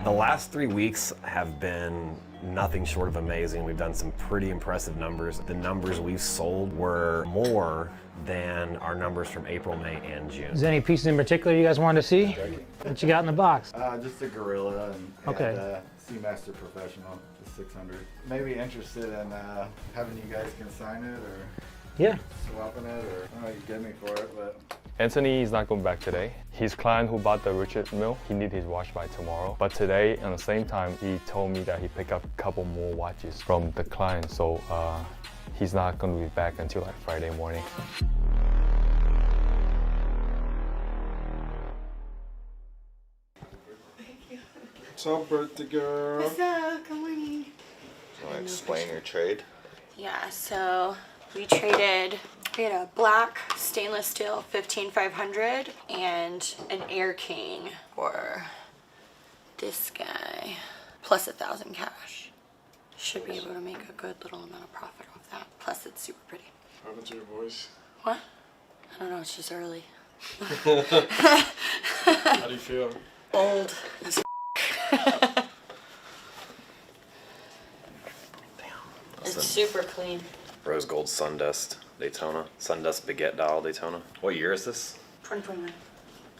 The last 3 weeks have been nothing short of amazing. We've done some pretty impressive numbers. The numbers we've sold were more than our numbers from April, May, and June. Is there any pieces in particular you guys wanted to see? What you got in the box? Just a Gorilla and Okay. Seamaster Professional, the 600. Maybe interested in having you guys consign it or Yeah. swapping it, or I don't know what you get me for it, but. Anthony is not going back today. His client who bought the Richard Mille, he needs his watch by tomorrow. But today, at the same time, he told me that he picked up a couple more watches from the client, so he's not going to be back until like Friday morning. What's up, birthday girl? What's up? Good morning. Do you want to explain your trade? Yeah, so we had a black stainless steel 15500 and an Air King for this guy, plus 1,000 cash. Should be able to make a good little amount of profit off that. Plus it's super pretty. How about your voice? What? I don't know, it's just early. How do you feel? Old as It's super clean. Rose Gold Sundust Daytona. Sundust Baguette Dial Daytona. What year is this? 2021.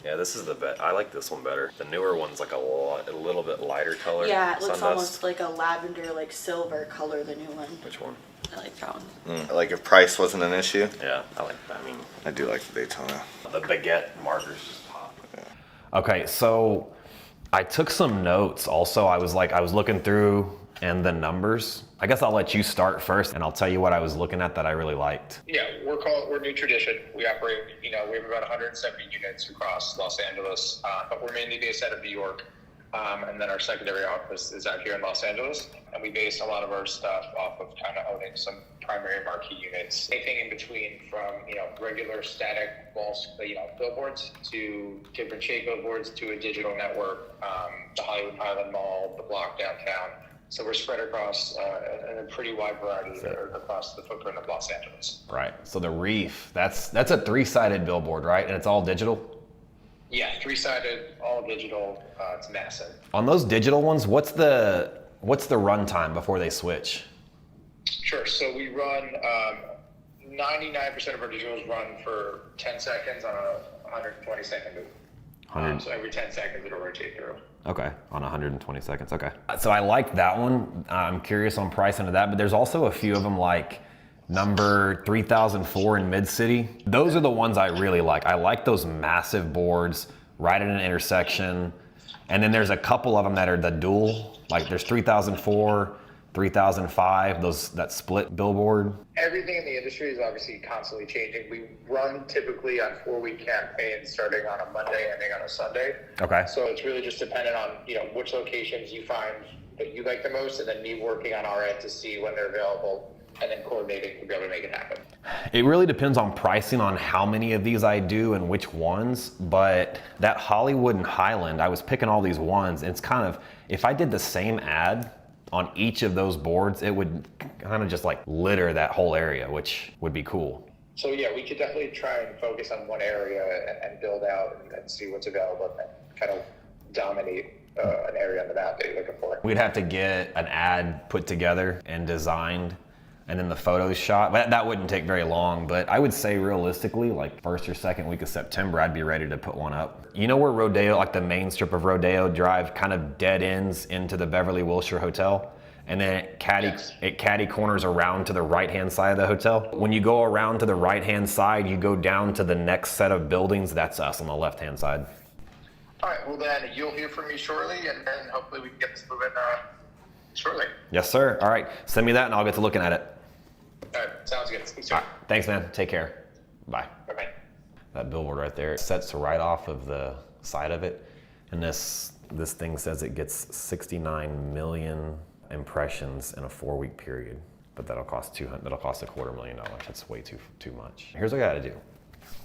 Yeah, this is the bet. I like this one better. The newer one's like a little bit lighter color. Yeah, it looks Sundust. almost like a lavender, like silver color, the new one. Which one? I like that one. Like if price wasn't an issue? Yeah, I like that. I mean, I do like the Daytona. the baguette markers just pop. Yeah. Okay, so I took some notes. Also, I was looking through and the numbers. I guess I'll let you start first, and I'll tell you what I was looking at that I really liked. Yeah, we're New Tradition. We operate, we have about 170 units across Los Angeles, but we're mainly based out of New York. And then our secondary office is out here in Los Angeles. And we base a lot of our stuff off of kind of owning some primary marquee units. Anything in between from, regular static walls, billboards to different shape billboards to a digital network, the Hollywood Highland Mall, the block downtown. So we're spread across a pretty wide variety across the footprint of Los Angeles. Right. So the Reef, that's a 3-sided billboard, right? And it's all digital? Yeah, 3-sided, all digital. It's massive. On those digital ones, what's the run time before they switch? Sure. So we run 99% of our digitals run for 10 seconds on a 120-second loop. So every 10 seconds it'll rotate through. Okay, on 120 seconds, okay. So I like that one. I'm curious on price into that, but there's also a few of them like number 3004 in Mid-City. Those are the ones I really like. I like those massive boards right at an intersection. And then there's a couple of them that are the dual, like there's 3004, 3005, that split billboard. Everything in the industry is obviously constantly changing. We run typically on 4-week campaigns starting on a Monday, ending on a Sunday. Okay. So it's really just dependent on, which locations you find that you like the most, and then me working on our end to see when they're available and then coordinating to be able to make it happen. It really depends on pricing on how many of these I do and which ones, but that Hollywood and Highland, I was picking all these ones, and it's kind of, if I did the same ad on each of those boards, it would kind of just like litter that whole area, which would be cool. So yeah, we could definitely try and focus on one area and build out and see what's available and kind of dominate an area on the map that you're looking for. We'd have to get an ad put together and designed, and then the photos shot. That wouldn't take very long, but I would say realistically, like first or second week of September, I'd be ready to put one up. You know where Rodeo, like the main strip of Rodeo Drive, kind of dead ends into the Beverly Wilshire Hotel? And then it caddy corners around to the right-hand side of the hotel. When you go around to the right-hand side, you go down to the next set of buildings. That's us on the left-hand side. All right, well then you'll hear from me shortly, and then hopefully we can get this moving shortly. Yes, sir. All right, send me that and I'll get to looking at it. All right, sounds good. Speak soon. All right, thanks, man. Take care. Bye. Bye-bye. That billboard right there, it sets right off of the side of it. And this thing says it gets 69 million impressions in a 4-week period, but that'll cost $250,000. That's way too much. Here's what I gotta do.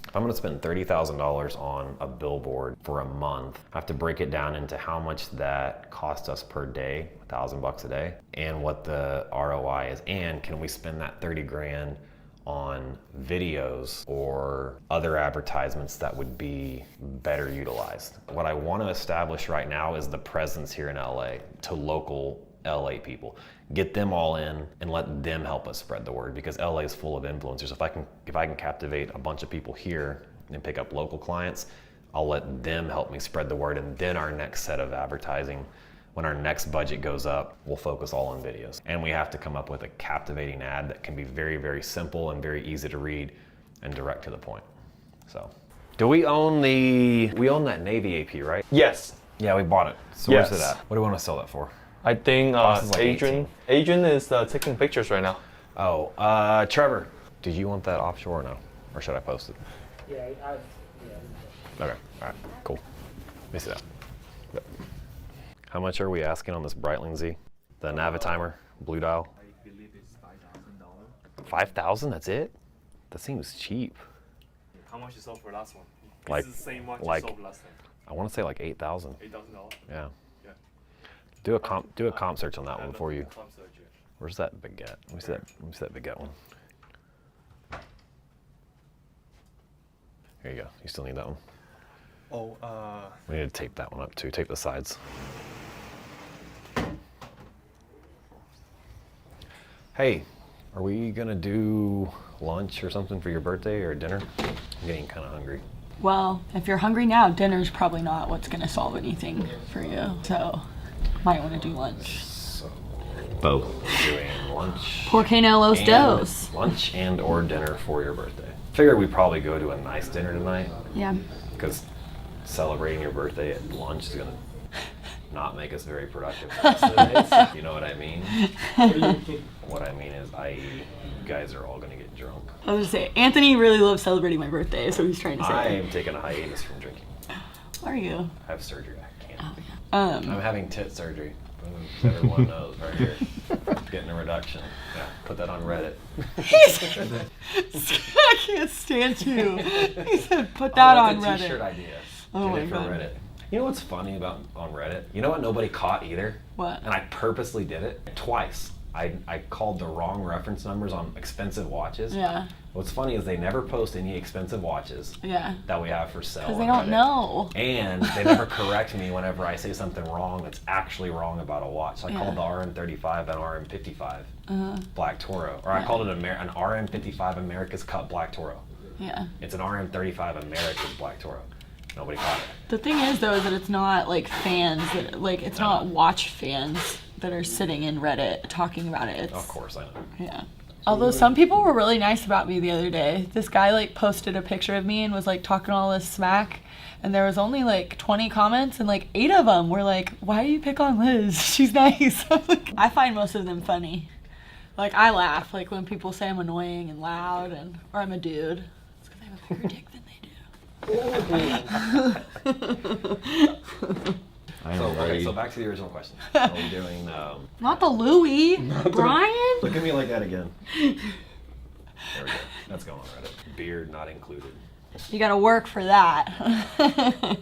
If I'm gonna spend $30,000 on a billboard for a month, I have to break it down into how much that cost us per day, $1,000 a day, and what the ROI is, and can we spend that 30 grand on videos or other advertisements that would be better utilized. What I want to establish right now is the presence here in LA to local LA people. Get them all in and let them help us spread the word, because LA is full of influencers. If I can captivate a bunch of people here and pick up local clients, I'll let them help me spread the word, and then our next set of advertising, when our next budget goes up, we'll focus all on videos. And we have to come up with a captivating ad that can be very, very simple and very easy to read and direct to the point. So, do we own that Navy AP, right? Yes. Yeah, we bought it. So where's Yes. it at? What do we want to sell that for? I think Cost is like Adrian is taking pictures right now. Oh, Trevor, did you want that offshore or no? Or should I post it? Yeah, Okay, all right, cool. Let me see that. Yep. How much are we asking on this Breitling Z? The Navitimer, blue dial? I believe it's $5,000. 5,000, that's it? That seems cheap. How much you sold for last one? Like- It's the same one like- you sold last time. I want to say like 8,000. $8,000. Yeah. Yeah. Do a comp search on that one And before you. comp search, yeah. Where's that baguette? Let me see that baguette one. Here you go. You still need that one. Oh, We need to tape that one up too. Tape the sides. Hey, are we gonna do lunch or something for your birthday or dinner? I'm getting kind of hungry. Well, if you're hungry now, dinner's probably not what's gonna solve anything for you. So, might want to do lunch. So, both doing lunch. ¿Por qué no los dos? Lunch and or dinner for your birthday. Figured we'd probably go to a nice dinner tonight, Yeah. because celebrating your birthday at lunch is gonna not make us very productive the rest of the day, so you know what I mean? What I mean is, i.e., you guys are all gonna get drunk. I was gonna say, Anthony really loves celebrating my birthday, so he's trying to say. I am taking a hiatus from drinking. Are you? I have surgery. I can't. Um, I'm having tit surgery. Everyone knows right here. Getting a reduction. Yeah, put that on Reddit. I can't stand you. He said, put that on That's a t-shirt Reddit. idea. Oh Get my it for God. Reddit. You know what's funny about on Reddit? You know what nobody caught either? What? And I purposely did it twice. I called the wrong reference numbers on expensive watches. Yeah. What's funny is they never post any expensive watches Yeah. that we have for sale. Because they on don't Reddit. know. And they never correct me whenever I say something wrong that's actually wrong about a watch. So I Yeah. called the RM35 an RM55 Black Toro. Or I called it an RM55 America's Cup Black Toro. Yeah. It's an RM35 America's Black Toro. Nobody caught it. The thing is, though, is that it's not like fans that, like, it's not watch fans that are sitting in Reddit talking about it. It's, Of course, I know. Yeah. Although some people were really nice about me the other day. This guy like posted a picture of me and was like talking all this smack, and there was only like 20 comments, and like 8 of them were like, "Why do you pick on Liz? She's nice." I find most of them funny. Like I laugh like when people say I'm annoying and loud, and or I'm a dude. It's because I have a bigger dick than they do. So back to the original question. Are we doing? Not the Louis, Brian. Look at me like that again. There we go. That's going on Reddit. Beard not included. You gotta work for that. Are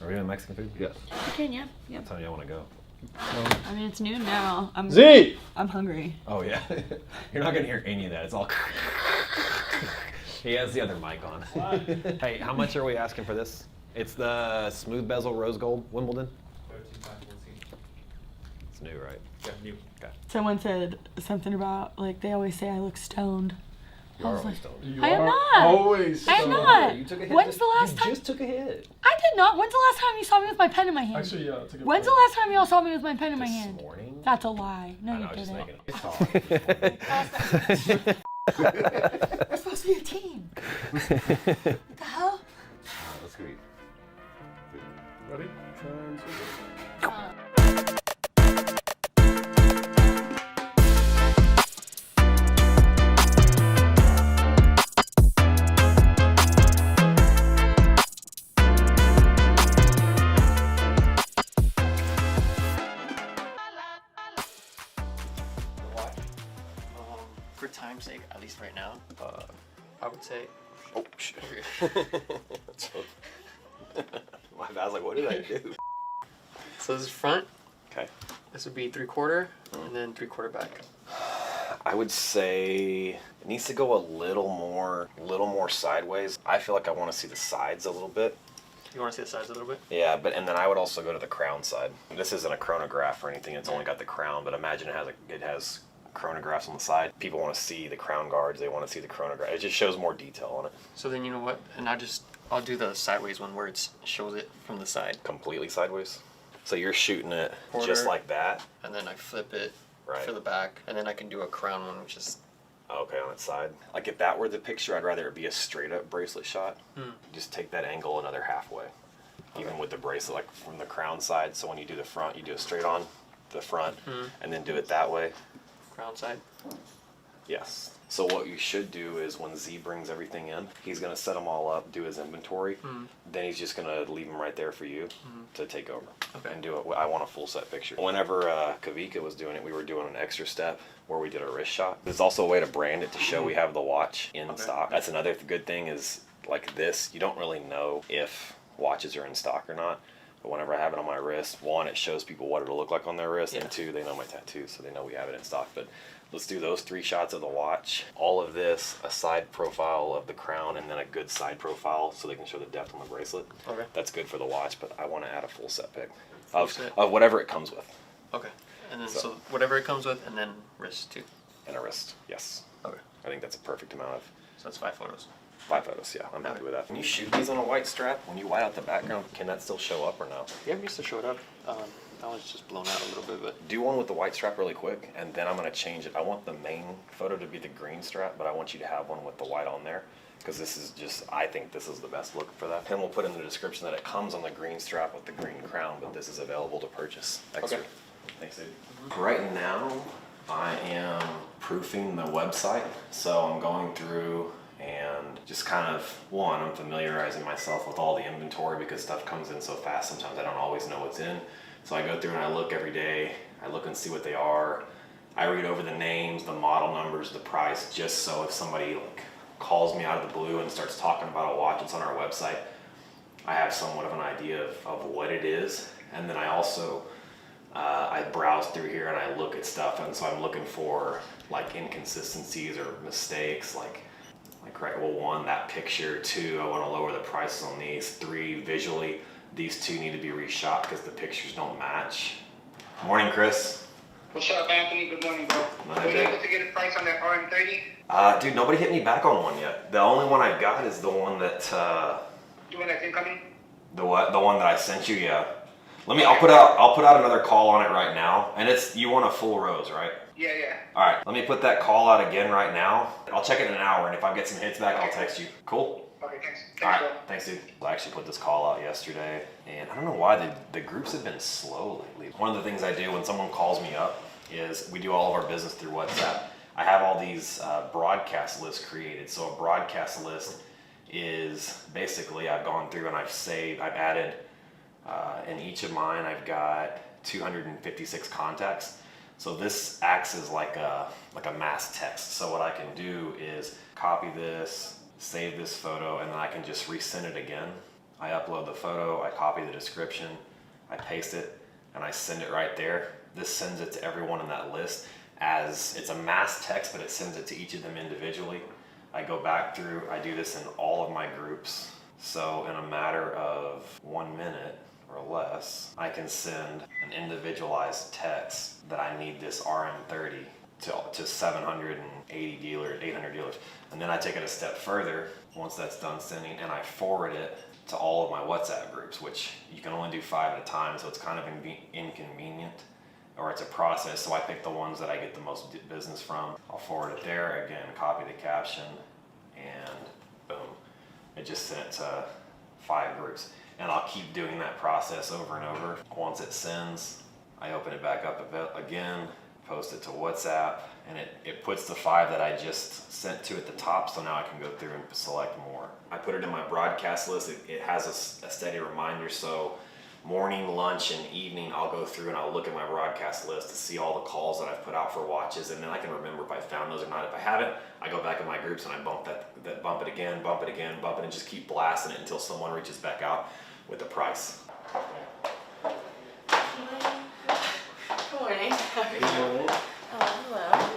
we doing Mexican food? Yes. You can, yeah. Yep. That's how you want to go. I mean, it's noon now. I'm hungry. Oh yeah. You're not gonna hear any of that. It's all. He has the other mic on. Hey, how much are we asking for this? It's the smooth bezel rose gold Wimbledon. 13,514. It's new, right? Yeah, new. Okay. Someone said something about like they always say I look stoned. You I are was always like, stoned. I am not. Always. I am so- not. You took a hit. When's the last time? You just took a hit. I did not. When's the last time you saw me with my pen in my hand? Actually, yeah, take a When's the last time y'all saw me with my pen in my This hand? morning. That's a lie. No, I you know, I was just didn't. making it. We're supposed to be a team. What the hell? Let's go eat. Ready? For time's sake, at least right now, I would say. Oh shit. I was like, what did I do? So this is front. Okay. This would be 3/4, and then 3/4 back. I would say it needs to go a little more sideways. I feel like I want to see the sides a little bit. You want to see the sides a little bit? Yeah, and then I would also go to the crown side. This isn't a chronograph or anything, it's only got the crown, but imagine it has chronographs on the side. People want to see the crown guards, they want to see the chronograph. It just shows more detail on it. So then you know what? And I'll do the sideways one where it shows it from the side. Completely sideways. So you're shooting it Quarter. just like that. And then I flip it Right. for the back. And then I can do a crown one, which is... Okay, on its side. Like if that were the picture, I'd rather it be a straight up bracelet shot. Just take that angle another halfway. Even with the bracelet, like from the crown side. So when you do the front, you do it straight on the front and then do it that way. crown side. Yes. So what you should do is when Z brings everything in, he's going to set them all up, do his inventory. Then he's just going to leave them right there for you to take over and do it. I want a full set picture. Whenever Kavika was doing it, we were doing an extra step where we did a wrist shot. There's also a way to brand it to show we have the watch in stock. That's another good thing is like this, you don't really know if watches are in stock or not. But whenever I have it on my wrist, one, it shows people what it'll look like on their wrist, and two, they know my tattoo, so they know we have it in stock. But let's do those 3 shots of the watch. All of this, a side profile of the crown, and then a good side profile so they can show the depth on the bracelet. Okay. That's good for the watch, but I want to add a full set pic Full set. of whatever it comes with. Okay. And then So- so whatever it comes with, and then wrist too. And a wrist, yes. Okay. I think that's a perfect amount of So that's 5 photos. 5 photos, yeah. I'm happy with that. When you shoot these on a white strap, when you white out the background, can that still show up or no? Yeah, I'm used to show it up. That one's just blown out a little bit, but Do one with the white strap really quick, and then I'm going to change it. I want the main photo to be the green strap, but I want you to have one with the white on there, because this is just, I think this is the best look for that. And we'll put in the description that it comes on the green strap with the green crown, but this is available to purchase extra. Okay. Thanks, dude. Right now, I am proofing the website, so I'm going through and just kind of, one, I'm familiarizing myself with all the inventory because stuff comes in so fast, sometimes I don't always know what's in. So I go through and I look every day, I look and see what they are. I read over the names, the model numbers, the price, just so if somebody like calls me out of the blue and starts talking about a watch that's on our website, I have somewhat of an idea of what it is. And then I also, I browse through here and I look at stuff, and so I'm looking for like inconsistencies or mistakes, like right, well, 1, that picture, 2, I want to lower the prices on these, 3, visually, these 2 need to be reshot because the pictures don't match. Morning, Chris. What's up, Anthony? Good morning, bro. Morning, Were you Jay. able to get a price on that RM30? Dude, nobody hit me back on one yet. The only one I've got is the one that, The one that's incoming? the one that I sent you, yeah. I'll put out another call on it right now, and you want a full rose, right? Yeah, yeah. All right, let me put that call out again right now. I'll check it in an hour, and if I get some hits back, I'll text you. Cool? Okay, thanks. All Thanks, right, bro. thanks, dude. I actually put this call out yesterday, and I don't know why the groups have been slow lately. One of the things I do when someone calls me up is we do all of our business through WhatsApp. I have all these broadcast lists created. So a broadcast list is basically I've gone through and I've added in each of mine, I've got 256 contacts. So this acts as like a mass text. So what I can do is copy this, save this photo, and then I can just resend it again. I upload the photo, I copy the description, I paste it, and I send it right there. This sends it to everyone in that list as it's a mass text, but it sends it to each of them individually. I go back through, I do this in all of my groups. So in a matter of 1 minute or less, I can send an individualized text that I need this RM30 to 780 dealers, 800 dealers. And then I take it a step further once that's done sending, and I forward it to all of my WhatsApp groups, which you can only do 5 at a time, so it's kind of inconvenient, or it's a process. So I pick the ones that I get the most business from. I'll forward it there, again, copy the caption, and boom. It just sent it to 5 groups. And I'll keep doing that process over and over. Once it sends, I open it back up again, post it to WhatsApp, and it puts the 5 that I just sent to at the top, so now I can go through and select more. I put it in my broadcast list. It has a steady reminder, so morning, lunch, and evening, I'll go through and I'll look at my broadcast list to see all the calls that I've put out for watches, and then I can remember if I found those or not. If I haven't, I go back in my groups and I bump it again, and just keep blasting it until someone reaches back out with the price. Good morning. How are you? Good morning. Hello.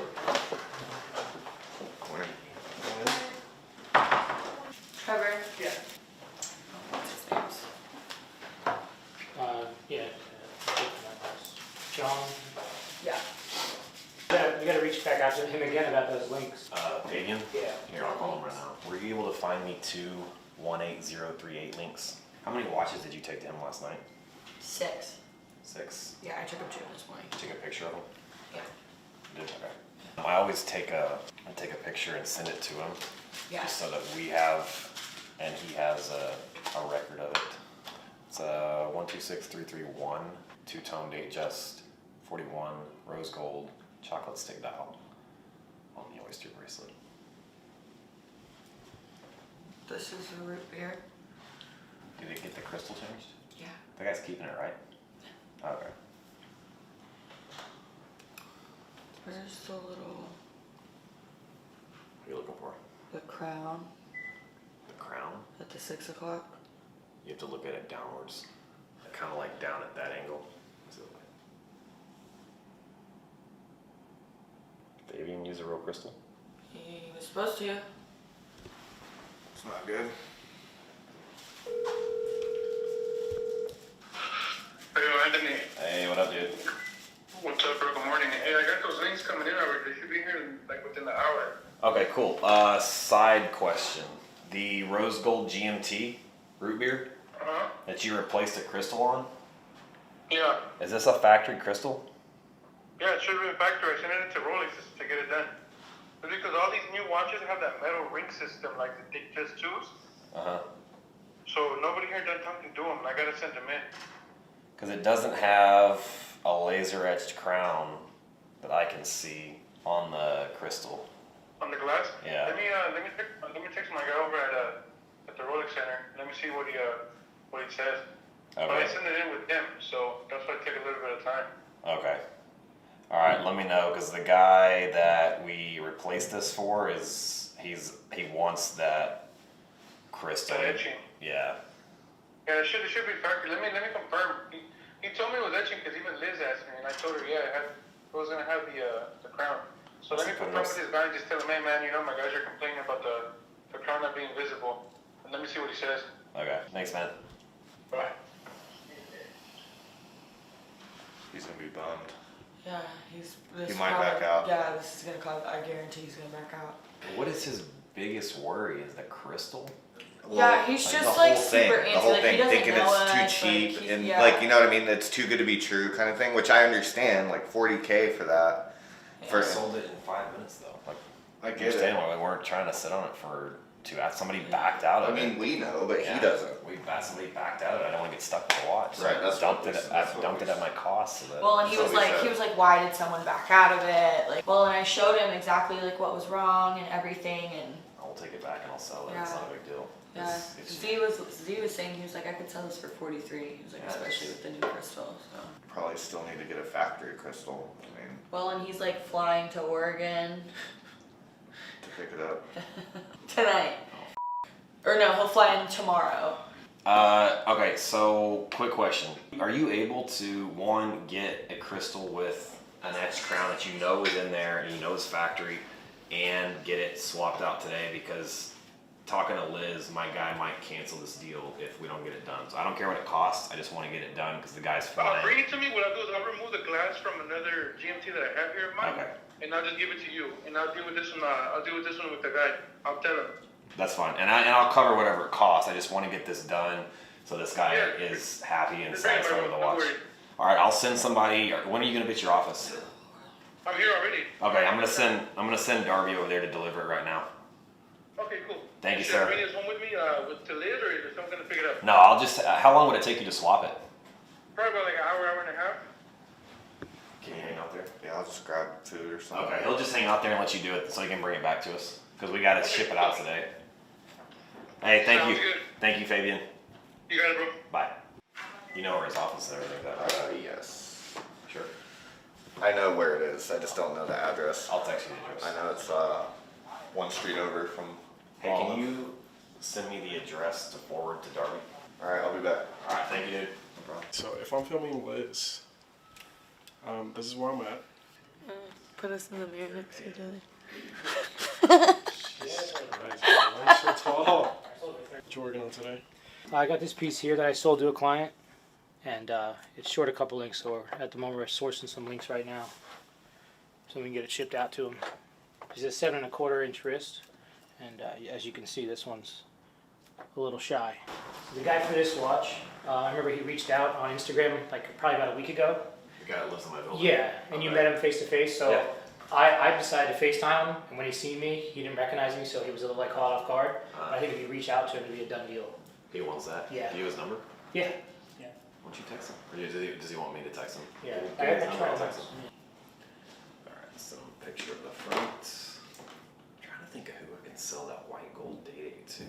got him again about those links. Fabian? Yeah. Here, I'll call him right now. Were you able to find me 218038 links? How many watches did you take to him last night? 6. 6. Yeah, I took him 2 this morning. Take a picture of them? Yeah. You did? Okay. I always take a picture and send it to him. Yeah. Just so that we have, and he has a record of it. It's a 126331, 2-tone date just 41, rose gold, chocolate stick dial on the oyster bracelet. This is a root beer. Did it get the crystal changed? Yeah. The guy's keeping it, right? Okay. Where's the little, What are you looking for? the crown The crown? at the 6 o'clock? You have to look at it downwards. Kind of like down at that angle. Did they even use a real crystal? He was supposed to. It's not good. Hey, Anthony. Hey, what up, dude? What's up, bro? Good morning. Hey, I got those links coming in already. They should be here like within the hour. Okay, cool. Side question. The rose gold GMT root beer Uh-huh. that you replaced a crystal on, Yeah. is this a factory crystal? Yeah, it should have been factory. I sent it to Rolex to get it done. It's because all these new watches have that metal ring system, like the Dick Just 2s. Uh-huh. So nobody here done something to them. I gotta send them in. Because it doesn't have a laser etched crown that I can see on the crystal. On the glass? Yeah. Let me text my guy over at the Rolex Center. Let me see what he says. But I Okay. sent it in with him, so that's why it took a little bit of time. Okay. All right, let me know, because the guy that we replaced this for he wants that crystal. That etching. Yeah. Yeah, it should be factory. Let me confirm. He told me it was etching because even Liz asked me, and I told her, yeah, it was gonna have the crown. So let me confirm with this guy and just tell him, hey man, you know my guys are complaining about the crown not being visible. And let me see what he says. Okay, thanks, man. Bye. He's gonna be bummed. Yeah, he's. He might back out. Yeah, this is gonna cause. I guarantee he's gonna back out. What is his biggest worry? Is the crystal? Yeah, he's Like, just the like whole thing, super the antsy. whole Like, he thing, doesn't thinking know it's us, too like, cheap, he's- and yeah. like, you know what I mean? It's too good to be true, kind of thing. Which I understand, like $40K for that. I sold it in 5 minutes though. Like, I get understand it. why we weren't trying to sit on it for 2 hours. Somebody backed out I of it. mean, we know, but Yeah. he doesn't. Somebody backed out of it. I don't want to get stuck with the watch. So Right, I that's dumped what it. we- I that's what dumped we it at my cost. So that Well, and he That's was what we like, said. why did someone back out of it? Like, well, and I showed him exactly like what was wrong and everything, and I'll take it back and I'll sell it. It's Yeah. not a big deal. yeah. It's- Z was saying he was like, I could sell this for 43. He was like, Yeah, especially with the new crystal. So. Probably still need to get a factory crystal. I mean, Well, and he's like flying to Oregon to pick it up. tonight. Or no, he'll fly in tomorrow. Okay, so quick question. Are you able to, one, get a crystal with an etched crown that you know is in there and you know is factory, and get it swapped out today? Because talking to Liz, my guy might cancel this deal if we don't get it done. So I don't care what it costs, I just want to get it done because the guy's flying. Bring it to me. What I'll do is I'll remove the glass from another GMT that I have here of mine. Okay. And I'll just give it to you. And I'll deal with this one. I'll deal with this one with the guy. I'll tell him. That's fine, and I'll cover whatever it costs. I just want to get this done so this guy Yeah. is happy and Just bring it, satisfied with the don't watch. worry. All right, I'll send somebody. When are you gonna be at your office? I'm here already. Okay, I'm gonna send Darby over there to deliver it right now. Okay, cool. Thank you, Should I sir. bring this home with me to Liz, or is someone gonna pick it up? No, I'll just. How long would it take you to swap it? Probably about like an hour and a half. Can you hang out there? Yeah, I'll just grab food or something. Okay, he'll just hang out there and let you do it, so he can bring it back to us because we gotta ship it out today. Hey, thank you, Sounds good. thank you, Fabian. You got it, bro. Bye. You know where his office is and everything, like that, right? Yes. Sure. I know where it is. I just don't know the address. I'll text you the I address. know it's one street over from. Hey, can you send me the address to forward to Darby? All right, I'll be back. All right, thank you, dude. So if I'm filming Liz, this is where I'm at. Put us in the mirror next to each other. I'm so tall. What you working on today? I got this piece here that I sold to a client, and it's short a couple links, so at the moment we're sourcing some links right now. so we can get it shipped out to him. He's a 7¼ inch wrist, and as you can see, this one's a little shy. The guy for this watch, I remember he reached out on Instagram like probably about a week ago. The guy that lives in my building. Yeah, and you met him face to face, so Yeah. I decided to FaceTime him, and when he seen me, he didn't recognize me, so he was a little like caught off guard. But I think if you reach out to him, it'd be a done deal. He wants that? Yeah. Do you have his number? Yeah. Why don't you text him? Or does he want me to text him? Yeah. Give me his I number, tried I'll to text him. Alright, so picture of the front. I'm trying to think of who I can sell that white gold dating to.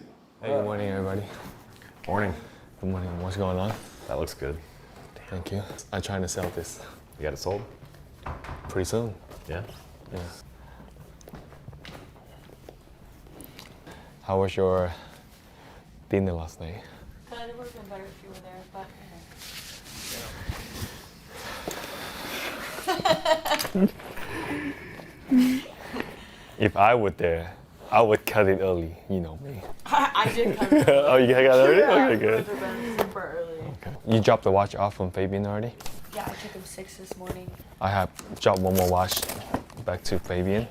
Hey, good morning, everybody. Morning. Good morning. What's going on? That looks good. Thank you. I'm trying to sell this You got it sold? pretty soon. Yeah. Yeah. How was your dinner last night? It would have been better if you were there, but. If I were there, I would cut it early. You know me. I did come. Yeah, Oh, you got it early? Okay, it good. would have been super early. You dropped the watch off from Fabian already? Yeah, I took him 6 this morning. I have dropped one more watch back to Fabian.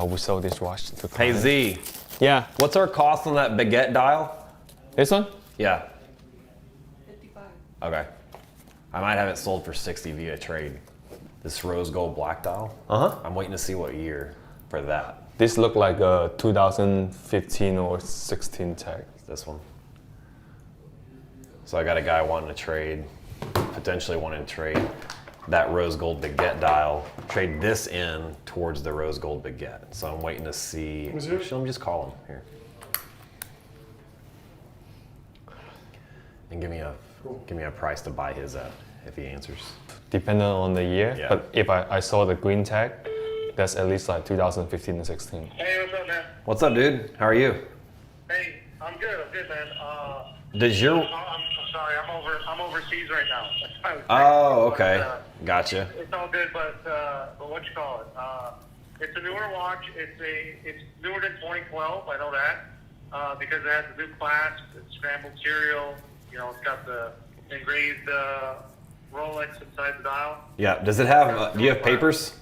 We sold this watch to Hey client. Z, Yeah. what's our cost on that baguette dial? This one? Yeah. 55. Okay. I might have it sold for 60 via trade. This rose gold black dial. Uh-huh. I'm waiting to see what year for that. This looked like a 2015 or 16 tag. This one. So I got a guy wanting to trade, potentially wanting to trade that rose gold baguette dial, trade this in towards the rose gold baguette. So I'm waiting to see. Was it? Actually, let me just call him here. And give me a price to buy his at if he answers. Depending on the year. Yeah. But if I saw the green tag, that's at least like 2015 and 16. Hey, what's up, man? What's up, dude? How are you? Hey, I'm good, man. Does your I'm sorry, I'm overseas right now. That's why I was Oh, texting, okay. but, Gotcha. it's all good, but what you call it? It's a newer watch. It's newer than 2012. I know that because it has the new clasp, it's scrambled serial. You know, it's got the engraved Rolex inside the dial. Yeah. Does it have? Do you have papers?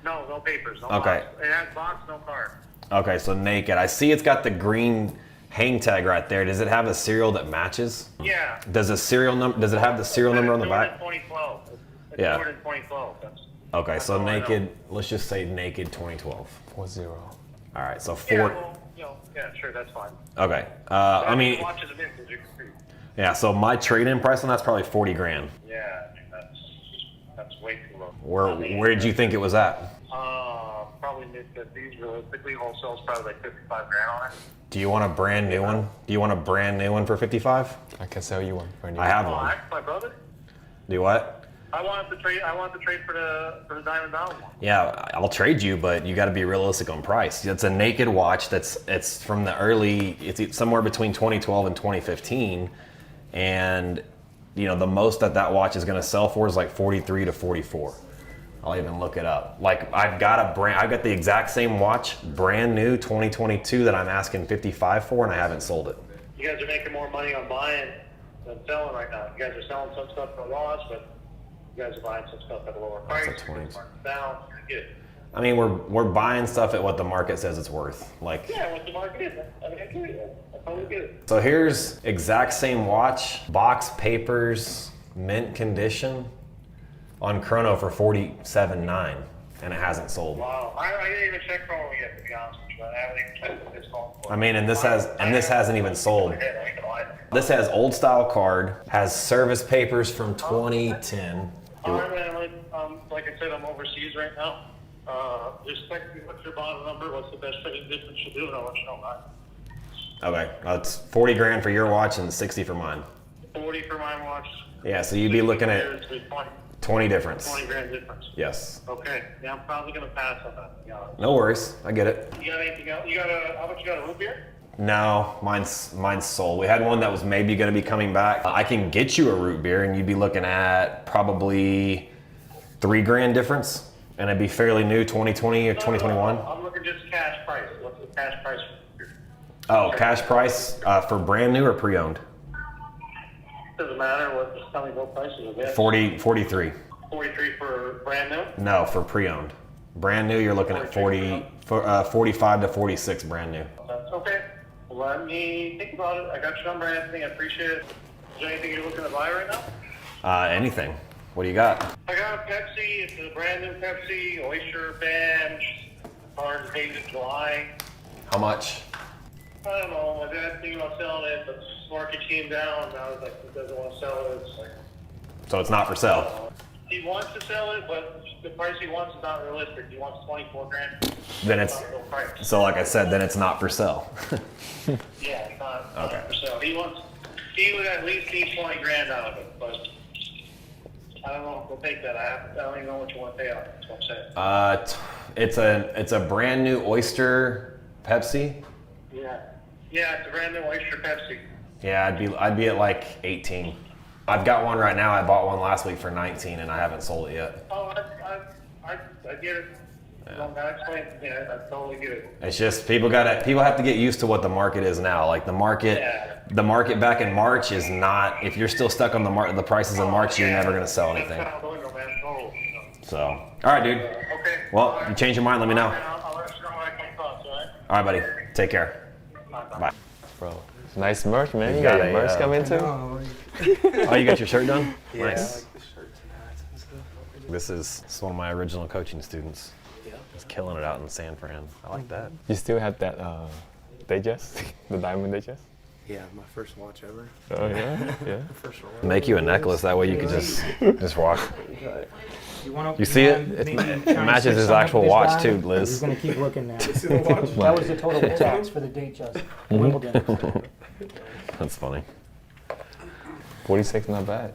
No papers. No Okay. box. It has box, no card. Okay, so naked. I see it's got the green hang tag right there. Does it have a serial that matches? Yeah. Does a serial number? Does it have the serial number on the It's newer than back? 2012. It's Yeah. newer than 2012. Okay, so all I know. naked. Let's just say naked 2012. 40. All right, so Yeah, four. well, yeah, sure, that's fine. Okay. I mean, watch is a vintage, you can see. yeah. So my trade-in price on that's probably 40 grand. Yeah, I mean, that's way too low. Where did you think it was at? Probably mid-50s. Realistically, wholesale's probably like 55 grand on it. Do you want a brand new one? Do you want a brand new one for 55? I can sell you one for I have Oh, one. I my brother. Do what? I want to trade for the diamond dial one. Yeah, I'll trade you, but you got to be realistic on price. It's a naked watch. It's from the early. It's somewhere between 2012 and 2015, and you know the most that watch is going to sell for is like 43 to 44. I'll even look it up. Like I've got the exact same watch, brand new 2022 that I'm asking 55 for, and I haven't sold it. You guys are making more money on buying than selling right now. You guys are selling some stuff for a loss, but you guys are buying some stuff at a lower price. That's a 20. Market down. I get it. I mean, we're buying stuff at what the market says it's worth. Like, Yeah, what the market is. I mean, I get it. I totally get it. so here's exact same watch, box papers, mint condition, on Chrono for 47.9, and it hasn't sold. Wow, I didn't even check for it yet, to be honest with you. I haven't even checked what this phone for. I mean, and this hasn't even sold. I ain't gonna lie. This has old style card, has service papers from 2010. All right, man. Like I said, I'm overseas right now. Just text me what's your bottom number, what's the best trading difference you do, and I'll let you know, man. Okay, that's 40 grand for your watch and 60 for mine. 40 for my watch. Yeah, so you'd be looking at 20 difference. 20 grand difference. Yes. Okay. Yeah, I'm probably gonna pass on that, to be honest. No worries, I get it. You got anything else? How much you got, a root beer? No, mine's sold. We had one that was maybe going to be coming back. I can get you a root beer, and you'd be looking at probably 3 grand difference, and it'd be fairly new, 2020 or 2021. I'm looking just cash price. What's the cash price for root beer? Oh, cash price for brand new or pre-owned? Doesn't matter. Just tell me what prices are there. 43. 43 for brand new? No, for pre-owned. Brand new, you're looking at 45 to 46 brand new. That's okay. Let me think about it. I got your number, Anthony. I appreciate it. Is there anything you're looking to buy right now? Anything. What do you got? I got a Pepsi. It's a brand new Pepsi, Oyster Bench. Hard dated July. How much? I don't know. My dad's thinking about selling it, but the market came down. And I was like, he doesn't want to sell it. It's like, So it's not for sale. he wants to sell it, but the price he wants is not realistic. He wants 24 grand. Then it's, Not a real price. so like I said, then it's not for sale. Yeah, it's not Okay. for sale. He would at least need 20 grand out of it, but I don't know if we'll take that. I don't even know what you want to pay on it. That's what I'm saying. It's a brand new Oyster Pepsi. Yeah, it's a brand new Oyster Pepsi. Yeah, I'd be at like 18. I've got one right now. I bought one last week for 19 and I haven't sold it yet. Oh, I get it. Yeah. I totally get it. It's just people have to get used to what the market is now. Like the market back in March is not. If you're still stuck on the prices in March, you're never gonna sell anything. So, all right, dude. Okay. Well, you change your mind, let me know. I'll let you know when I come across, all right? All right, buddy. Take care. Bye. Bro, nice merch, man. You You got got your a, merch coming too? Oh, you got your shirt done? Yeah, Nice. I like the shirts and hats and stuff. This is one of my original coaching students. He's killing it out in San Fran. I like that. You still have that digest? The diamond digest? Yeah, my first watch ever. Oh yeah? Yeah. First one. Make you a necklace. That way you can just walk. You see it? It matches his actual watch too, He's Liz. gonna keep looking now. That was the total tax for the date just. Wimbledon. That's funny. 46, not bad.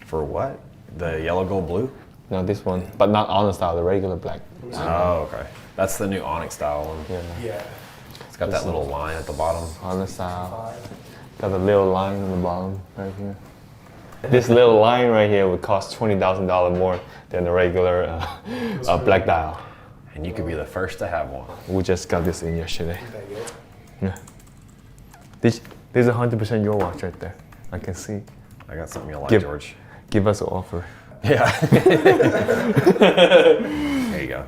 For what? The yellow, gold, blue? No, this one, but not Onyx style, the regular black. Oh, okay. That's the new Onyx style one. Yeah. Yeah. It's got that little line at the bottom. Onyx style. Got a little line on the bottom right here. This little line right here would cost $20,000 more than the regular black dial. And you could be the first to have one. We just got this in yesterday. Yeah. This is 100% your watch right there. I can see. I got something you'll like, Give- George. Give us an offer. Yeah. There you go.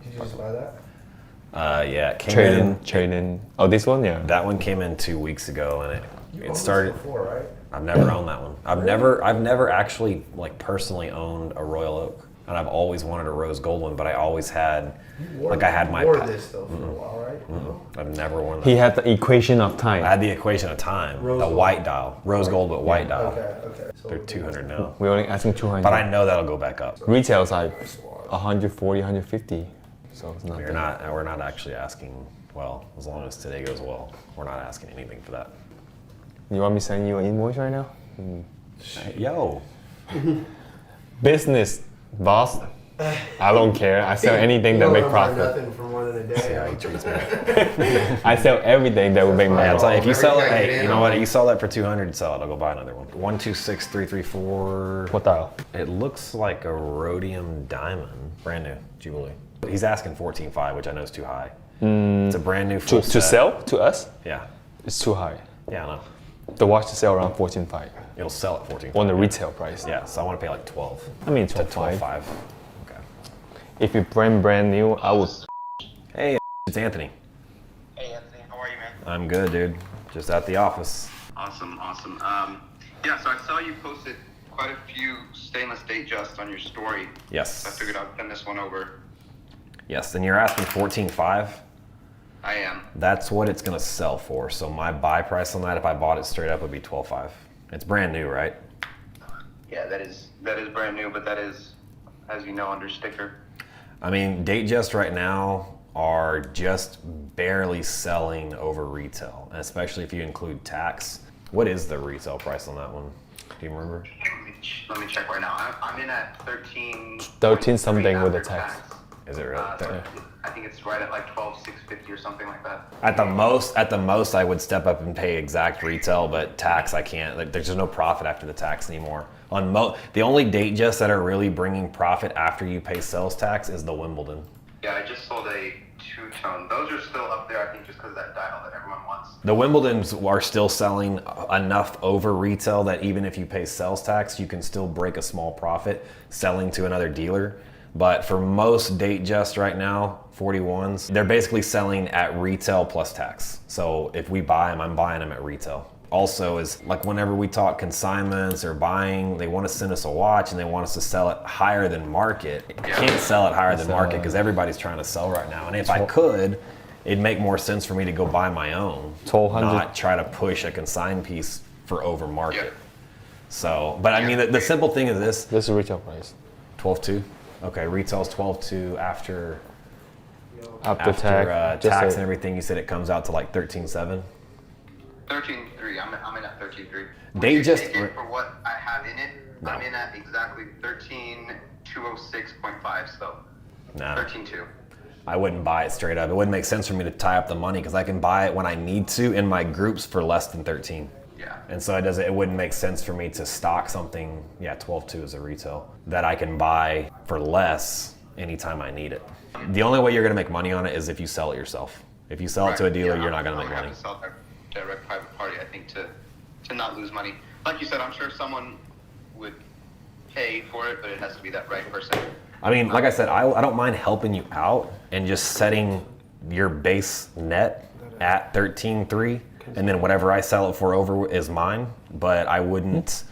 Did you just buy that? Yeah, it came Trade in. Oh, this one, yeah. That one came in 2 weeks ago, and You it owned started. this before, right? I've never owned that one. I've never actually like personally owned a Royal Oak, and I've always wanted a rose gold one, but I always had I had my. You wore this though for a while, right? I've never worn that. He had the equation of time. I had the equation of time, Rose the gold. white dial, rose gold but white dial. Okay. So They're 200 now, We're only asking 200. but I know that'll go back up. Retail's like 140, 150. So it's not We're not actually asking. Well, as long as today goes well, we're not asking anything for that. You want me to send you an invoice right now? Yo, Business, boss. I don't care. I sell anything that make profit. Nothing for more than a day. see how he treats me. I sell everything that will make Yeah, money. I'm telling you, if you sell it, Every time you hey, get you in, know I'm what? like- You sell that for 200, sell it. I'll go buy another one. 126334. What dial? It looks like a rhodium diamond, brand new Jubilee. He's asking 14.5, which I know is too high. It's a brand new full To set. sell to us? Yeah, It's too high. yeah, I know. The watch to sell around 14.5 It'll sell at 14. on the retail price. Yeah, so I want to pay like 12 I mean to 12.5. 12.5. Okay. If you brand new, I would. Hey, it's Anthony. Hey, Anthony. How are you, man? I'm good, dude. Just at the office. Awesome. Yeah, so I saw you posted quite a few stainless date justs on your story. Yes. I figured I'd send this one over. Yes, and you're asking 14.5. I am. That's what it's gonna sell for. So my buy price on that, if I bought it straight up, would be 12.5. It's brand new, right? Yeah, that is brand new, but that is, as you know, under sticker. I mean, Datejust right now are just barely selling over retail, and especially if you include tax. What is the retail price on that one? Do you remember? Let me check right now. I'm in at 13. 13 something with the tax. Is it really? So I think it's right at like 12,650 or something like that. At the most, I would step up and pay exact retail, but tax I can't. Like, there's just no profit after the tax anymore. The only Datejusts that are really bringing profit after you pay sales tax is the Wimbledon. Yeah, I just sold a tone. Those are still up there, I think, just because of that dial that everyone wants. The Wimbledons are still selling enough over retail that even if you pay sales tax, you can still break a small profit selling to another dealer. But for most Datejust right now, 41s, they're basically selling at retail plus tax. So if we buy them, I'm buying them at retail. Also is like whenever we talk consignments or buying, they want to send us a watch and they want us to sell it higher than market. I can't sell it higher than market because everybody's trying to sell right now. And if I could, it'd make more sense for me to go buy my own, 1200. not try to push a consigned piece for over market. So, but I mean, the simple thing is this. This is retail price. 12.2. Okay, retail's 12.2 after Tax. Tax and everything. You said it comes out to like 13.7. 13.3. I'm in at 13.3. They just for what I have in it. No. I'm in at exactly 13.206.5. So No. 13.2. I wouldn't buy it straight up. It wouldn't make sense for me to tie up the money because I can buy it when I need to in my groups for less than 13. Yeah. And so it wouldn't make sense for me to stock something, 12.2 is a retail, that I can buy for less anytime I need it. The only way you're gonna make money on it is if you sell it yourself. If you sell it to a dealer, you're not gonna make money. Have to sell direct private party, I think, to not lose money. Like you said, I'm sure someone would pay for it, but it has to be that right person. I mean, like I said, I don't mind helping you out and just setting your base net at 13.3, and then whatever I sell it for over is mine. But I wouldn't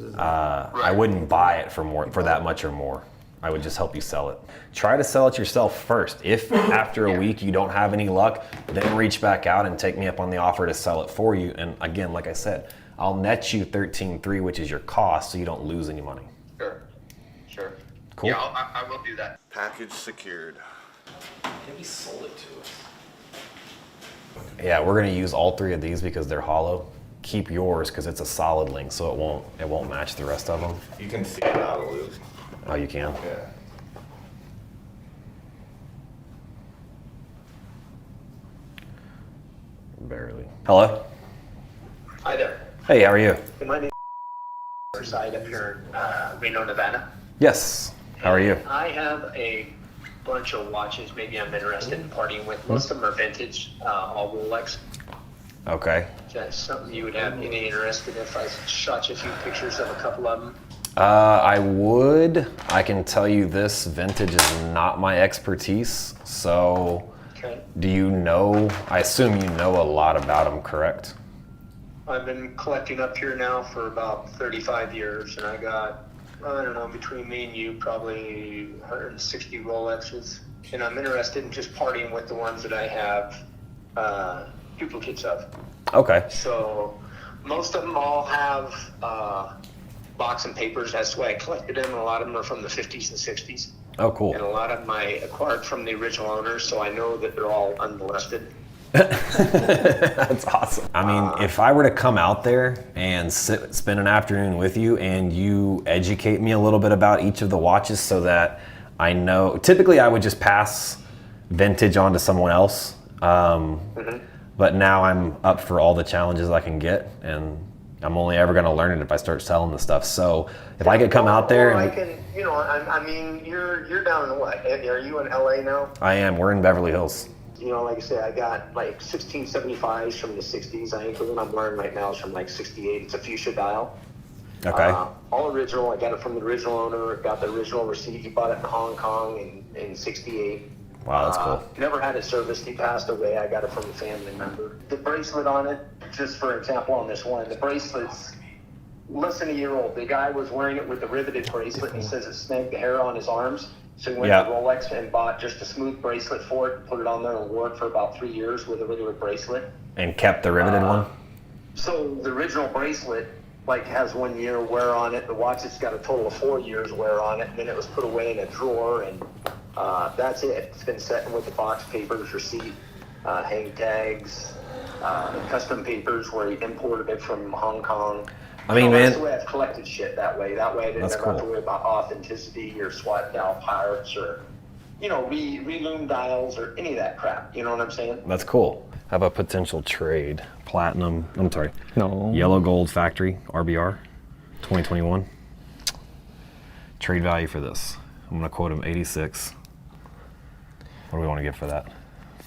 buy it for that much or more. I would just help you sell it. Try to sell it yourself first. If after a week you don't have any luck, then reach back out and take me up on the offer to sell it for you. And again, like I said, I'll net you 13.3, which is your cost, so you don't lose any money. Sure. Cool. Yeah, I will do that. Package secured. I think he sold it to us. Yeah, we're gonna use all three of these because they're hollow. Keep yours because it's a solid link, so it won't match the rest of them. You can see it out of loop. Oh, you can? Yeah. Barely. Hello? Hi there. Hey, how are you? My name is Side up here in Reno, Nevada. Yes. How are you? I have a bunch of watches maybe I'm interested in partying with. Most of them are vintage, all Rolex. Okay. Is that something you would have any interest in if I shot you a few pictures of a couple of them? I would. I can tell you this, vintage is not my expertise, so Okay. do you know, I assume you know a lot about them, correct? I've been collecting up here now for about 35 years, and I got, I don't know, between me and you, probably 160 Rolexes. And I'm interested in just partying with the ones that I have duplicates of. Okay. So most of them all have box and papers. That's the way I collected them. A lot of them are from the 50s and 60s. Oh, cool. And a lot of them I acquired from the original owners, so I know that they're all unmolested. That's awesome. I mean, if I were to come out there and spend an afternoon with you and you educate me a little bit about each of the watches so that I know, typically I would just pass vintage on to someone else. But now I'm up for all the challenges I can get, and I'm only ever going to learn it if I start selling the stuff. So if I could come out there, I can, you know, I mean, you're down in what? Are you in LA now? I am. We're in Beverly Hills. You know, like I say, I got like 1675s from the 60s. I think the one I'm wearing right now is from like 68. It's a fuchsia dial. Okay. All original. I got it from the original owner. Got the original receipt. He bought it in Hong Kong in 68. Wow, that's cool. Never had it serviced. He passed away. I got it from a family member. The bracelet on it, just for example on this one, the bracelet's less than a year old. The guy was wearing it with the riveted bracelet. He says it snagged the hair on his arms. So he went to Rolex and bought just a smooth bracelet for it, put it on there and wore it for about 3 years with a regular bracelet. And kept the riveted one? So the original bracelet like has 1 year wear on it. The watch has got a total of 4 years wear on it. And then it was put away in a drawer, and that's it. It's been set with the box papers, receipt, hang tags, custom papers where he imported it from Hong Kong. I mean, That's man, the way I've collected shit that way. That way I didn't ever have to worry about authenticity or swat dial pirates or, you know, reloom dials or any of that crap. You know what I'm saying? that's cool. How about potential trade? Platinum, I'm sorry. No. Yellow gold factory, RBR, 2021. Trade value for this. I'm gonna quote him 86. What do we want to get for that?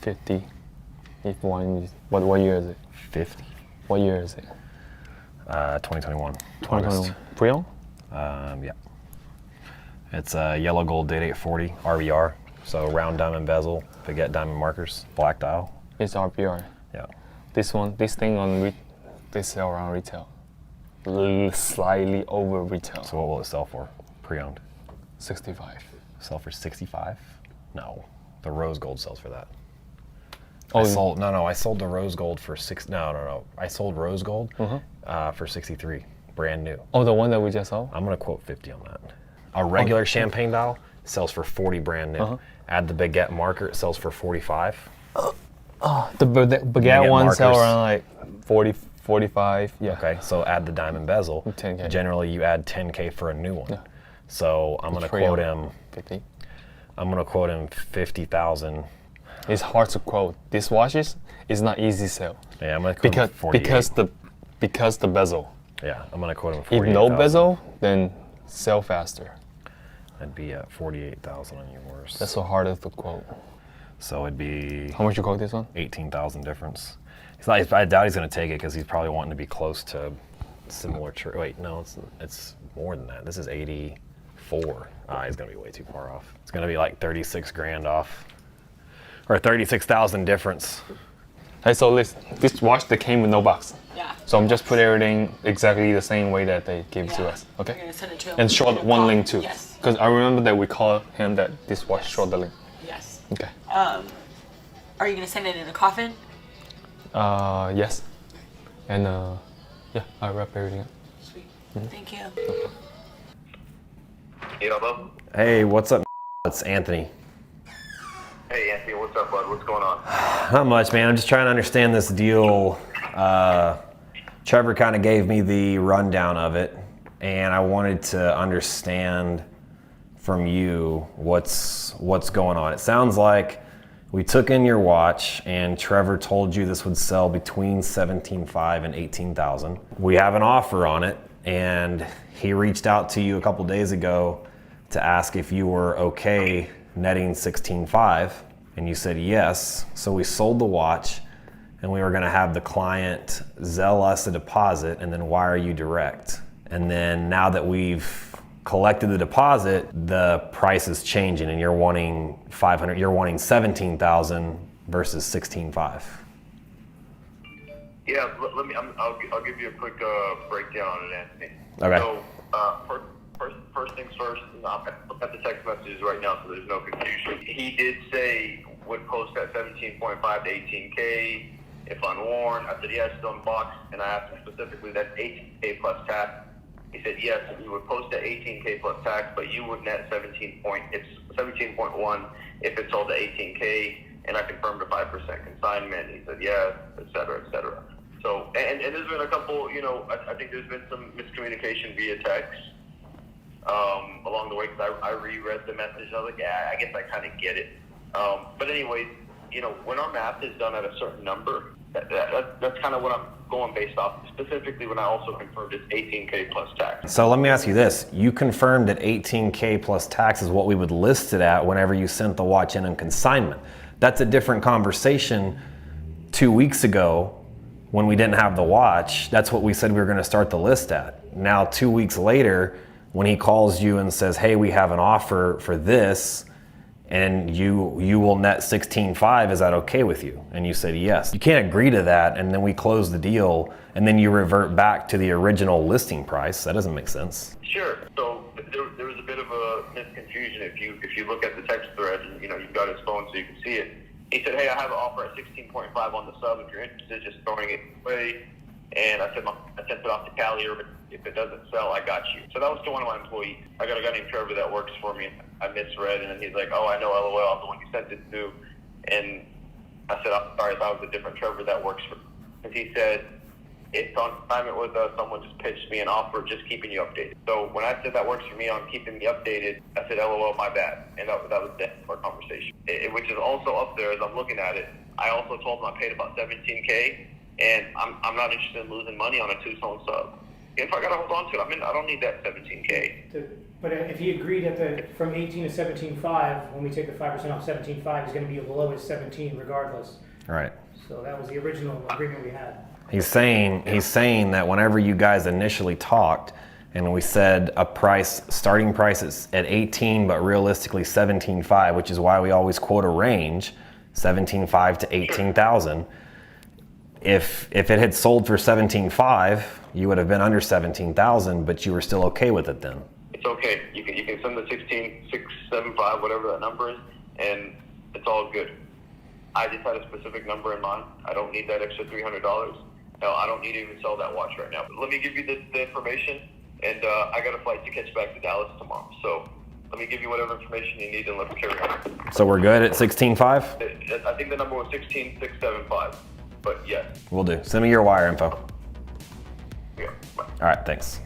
50. If one is, what year is it? 50. What year is it? 2021. 2021. Pre-owned? Yeah. It's a yellow gold date 840 RVR. So round diamond bezel, baguette diamond markers, black dial. It's RPR. Yeah. This thing they sell around retail. Slightly over retail. So what will it sell for? Pre-owned. 65. Sell for 65? No. The rose gold sells for that. Oh, I sold the rose gold for no. I sold rose gold for 63, brand new. Oh, the one that we just saw? I'm gonna quote 50 on that. A regular champagne dial sells for 40, brand new. Add the baguette marker, it sells for 45. The baguette one sell around like 40, 45. Yeah. Okay, so add the diamond bezel. 10K. Generally, you add 10K for a new one. Yeah. So I'm gonna quote him. 50. I'm gonna quote him 50,000. It's hard to quote. These watches is not easy sell. Yeah, I'm gonna quote him 48. because the bezel. Yeah, I'm gonna quote him If 48,000. no bezel, then sell faster. I'd be at 48,000 on yours. That's so hard to quote. So it'd be How much you quote this one? 18,000 difference. I doubt he's gonna take it because he's probably wanting to be close to similar. Wait, no, it's more than that. This is 84. He's gonna be way too far off. It's gonna be like 36 grand off, or 36,000 difference. Hey, so this watch that came with no box. Yeah. So I'm just put everything exactly the same way that they gave it to us. Okay. You're gonna send it to him. And short one link too. Yes. Because I remember that we called him that this watch short the link. Yes. Okay. Are you gonna send it in a coffin? Yes. And yeah, I'll wrap everything up. Sweet. Thank you. Hello? Hey, what's up? It's Anthony. Hey, Anthony, what's up, bud? What's going on? Not much, man. I'm just trying to understand this deal. Trevor kind of gave me the rundown of it, and I wanted to understand from you what's going on. It sounds like we took in your watch, and Trevor told you this would sell between $17,500 and $18,000. We have an offer on it, and he reached out to you a couple days ago to ask if you were okay netting $16,500, and you said yes. So we sold the watch, and we were gonna have the client Zelle us a deposit and then wire you direct. And then now that we've collected the deposit, the price is changing, and you're wanting $500. You're wanting $17,000 versus $16,500. Yeah, let me. I'll give you a quick breakdown on it, Anthony. Okay. So first things first. I'm at the text messages right now, so there's no confusion. He did say would post at 17.5 to 18K if unworn. I said yes, still in box, and I asked him specifically that's 18K plus tax. He said yes, and he would post at 18K plus tax, but you would net 17.1 if it's sold to 18K, and I confirmed a 5% consignment. He said yes, et cetera, et cetera. So, and there's been a couple, I think there's been some miscommunication via text along the way, because I reread the message. I was like, yeah, I guess I kind of get it. But anyways, when our math is done at a certain number, that's kind of what I'm going based off, specifically when I also confirmed it's 18K plus tax. So let me ask you this. You confirmed that 18K plus tax is what we would list it at whenever you sent the watch in on consignment. That's a different conversation 2 weeks ago when we didn't have the watch. That's what we said we were gonna start the list at. Now 2 weeks later, when he calls you and says, hey, we have an offer for this, and you will net 16.5, is that okay with you? And you said yes. You can't agree to that, and then we close the deal, and then you revert back to the original listing price. That doesn't make sense. Sure. So there was a bit of a misconfusion. If you look at the text thread, and you've got his phone so you can see it. He said, hey, I have an offer at 16.5 on the sub. If you're interested, just throwing it away. And I said, I sent it off to Cali, but if it doesn't sell, I got you. So that was to one of my employees. I got a guy named Trevor that works for me. I misread, and then he's like, oh, I know, LOL, I'm the one you sent it to. And I said, I'm sorry, that was a different Trevor that works for me. And he said, it's on assignment with us. Someone just pitched me an offer, just keeping you updated. So when I said that works for me on keeping me updated, I said, LOL, my bad. And that was the end of our conversation. Which is also up there as I'm looking at it. I also told him I paid about $17K. And I'm not interested in losing money on a two-tone sub. if I gotta hold on to it, I don't need that 17K. But if he agreed that from 18 to 17.5, when we take the 5% off 17.5, he's going to be below his 17 regardless. Right. So that was the original agreement we had. He's saying that whenever you guys initially talked and we said a starting price is at 18 but realistically 17.5, which is why we always quote a range, 17.5 to 18,000. If it had sold for 17.5, you would have been under 17,000, but you were still okay with it then. It's okay. You can send the 16,675, whatever that number is, and it's all good. I just had a specific number in mind. I don't need that extra $300. No, I don't need to even sell that watch right now. But let me give you the information, and I got a flight to catch back to Dallas tomorrow. So let me give you whatever information you need, and let's carry on. So we're good at 16.5? I think the number was 16,675, but yes. Will do. Send me your wire info. Yeah. Bye. All right, thanks.